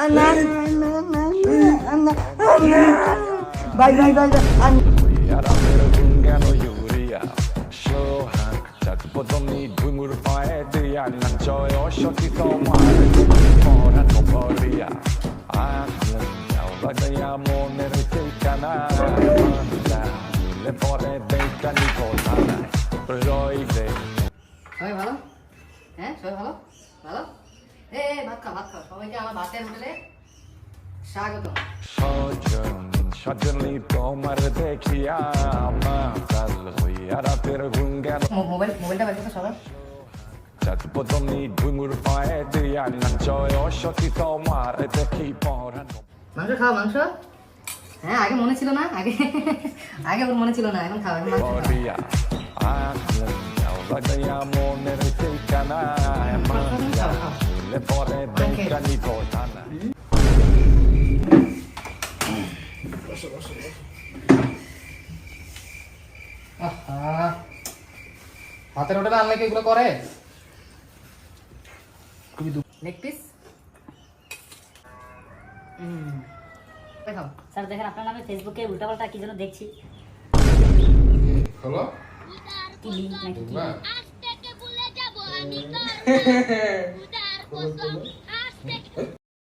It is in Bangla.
ভাই ভাই ভাই সবাই ভালো? হ্যাঁ সবাই ভালো? ভালো? ভাত খাও ভাত খাও, সবাইকে আমার ভাতের হোটেলে স্বাগত। Suddenly তোমার দেখিয়া মাতাল হইয়া রাতের ঘুম গেল মোবাইলটা বাজে তো সবার। চাঁদপদনি ঘুঙুর পায়ে দিয়া নাচয় সখী তোমার দেখি পরানো মাংস খাও মাংস। হ্যাঁ আগে মনে ছিল না, আগে আগে ওর মনে ছিল না, এখন খাও এখন মাংস খাও। পরিয়া লাগয়া মনের ঠিকানা পরে দেখানি পড়ানা হাতের হোটেলে আনলে কি এগুলো করে? খুবই লেগ পিস খাও। স্যার দেখেন আপনার নামে ফেসবুকে উল্টাপাল্টা কি যেন দেখছি, হলো কি লিঙ্ক নাকি কি। আজ থেকে ভুলে যাব আমি তোর উদার পছন্দ আজ থেকে